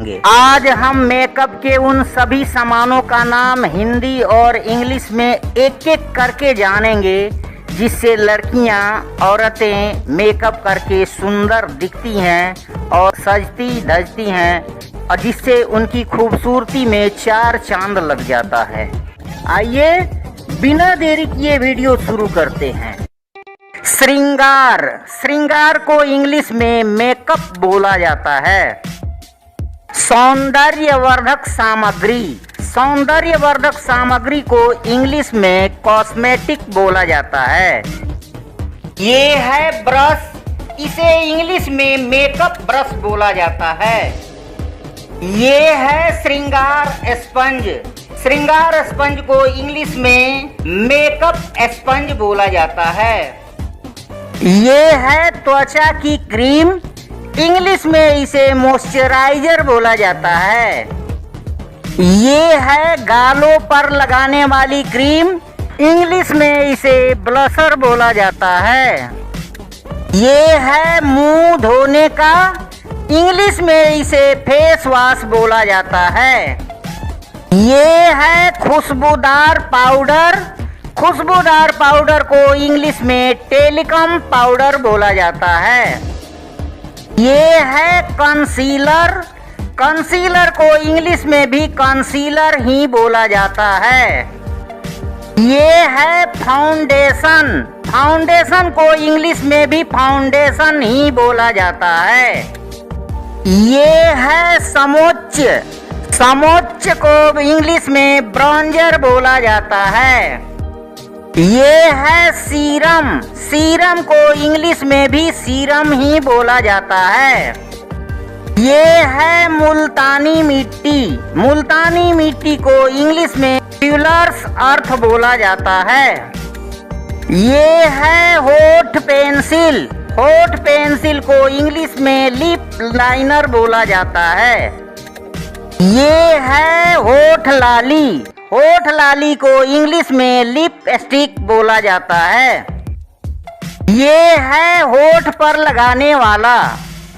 आज हम मेकअप के उन सभी सामानों का नाम हिंदी और इंग्लिश में एक एक करके जानेंगे जिससे लड़कियां, औरतें मेकअप करके सुंदर दिखती हैं और सजती धजती हैं और जिससे उनकी खूबसूरती में चार चांद लग जाता है। आइए बिना देरी किए वीडियो शुरू करते हैं। श्रृंगार, श्रृंगार को इंग्लिश में मेकअप बोला जाता है। सौंदर्यवर्धक सामग्री, सौंदर्यवर्धक सामग्री को इंग्लिश में कॉस्मेटिक बोला जाता है। ये है ब्रश, इसे इंग्लिश में मेकअप ब्रश बोला जाता है। ये है श्रृंगार स्पंज, श्रृंगार स्पंज को इंग्लिश में मेकअप स्पंज बोला जाता है। ये है त्वचा की क्रीम, इंग्लिश में इसे मॉइस्चराइजर बोला जाता है। ये है गालों पर लगाने वाली क्रीम, इंग्लिश में इसे ब्लशर बोला जाता है। ये है मुंह धोने का, इंग्लिश में इसे फेस वॉश बोला जाता है। ये है खुशबूदार पाउडर, खुशबूदार पाउडर को इंग्लिश में टेलिकम पाउडर बोला जाता है। ये है कंसीलर, कंसीलर को इंग्लिश में भी कंसीलर ही बोला जाता है। ये है फाउंडेशन, फाउंडेशन को इंग्लिश में भी फाउंडेशन ही बोला जाता है। ये है समोच्च, समोच्च को इंग्लिश में ब्राउन्जर बोला जाता है। ये है सीरम, सीरम को इंग्लिश में भी सीरम ही बोला जाता है। ये है मुल्तानी मिट्टी, मुल्तानी मिट्टी को इंग्लिश में ज्वेलर्स अर्थ बोला जाता है। ये है होठ पेंसिल, होठ पेंसिल को इंग्लिश में लिप लाइनर बोला जाता है। ये है होठ लाली, होठ लाली को इंग्लिश में लिपस्टिक बोला जाता है। ये है होठ पर लगाने वाला,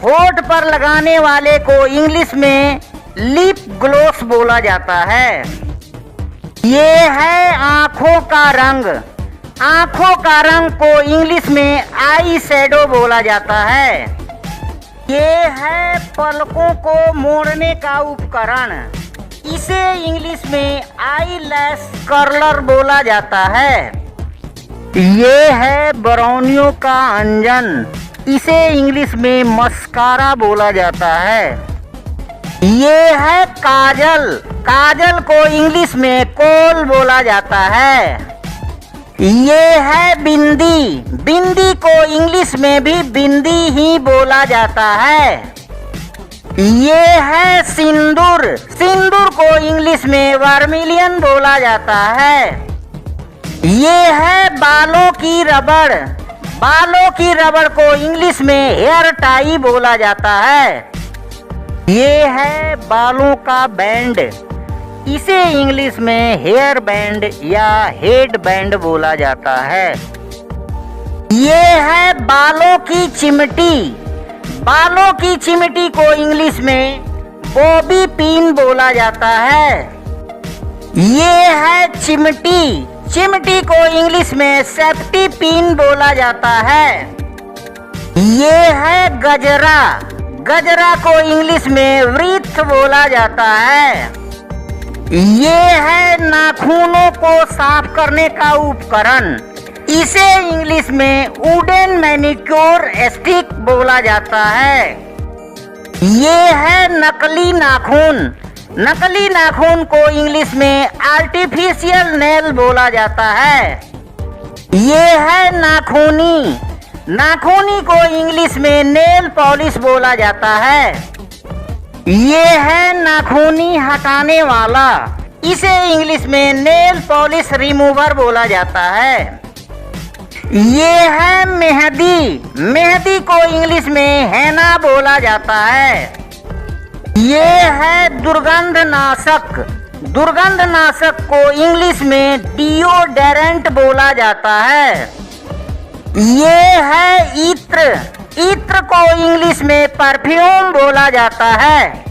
होठ पर लगाने वाले को इंग्लिश में लिप ग्लोस बोला जाता है। ये है आँखों का रंग, आँखों का रंग को इंग्लिश में आई शैडो बोला जाता है। ये है पलकों को मोड़ने का उपकरण, इसे इंग्लिश में आई लैश कर्लर बोला जाता है। ये है ब्राउनियों का अंजन, इसे इंग्लिश में मस्कारा बोला जाता है। ये है काजल, काजल को इंग्लिश में कोल बोला जाता है। ये है बिंदी, बिंदी को इंग्लिश में भी बिंदी ही बोला जाता है। ये है सिंदूर, सिंदूर को इंग्लिश में वर्मिलियन बोला जाता है। ये है बालों की रबड़, बालों की रबड़ को इंग्लिश में हेयर टाई बोला जाता है। ये है बालों का बैंड, इसे इंग्लिश में हेयर बैंड या हेड बैंड बोला जाता है। ये है बालों की चिमटी, बालों की चिमटी को इंग्लिश में बॉबी पिन बोला जाता है। ये है चिमटी, चिमटी को इंग्लिश में सेफ्टी पिन बोला जाता है। ये है गजरा, गजरा को इंग्लिश में वृत्त बोला जाता है। ये है नाखूनों को साफ करने का उपकरण, इसे इंग्लिश में वुडन मैनिक्योर स्टिक बोला जाता है। ये है नकली नाखून, नकली नाखून को इंग्लिश में आर्टिफिशियल नेल बोला जाता है। ये है नाखूनी, नाखूनी को इंग्लिश में नेल पॉलिश बोला जाता है। ये है नाखूनी हटाने वाला, इसे इंग्लिश में नेल पॉलिश रिमूवर बोला जाता है। ये है मेहंदी, मेहंदी को इंग्लिश में हेना बोला जाता है। ये है दुर्गंध नाशक, दुर्गंध नाशक को इंग्लिश में डिओडोरेंट बोला जाता है। ये है इत्र, इत्र को इंग्लिश में परफ्यूम बोला जाता है।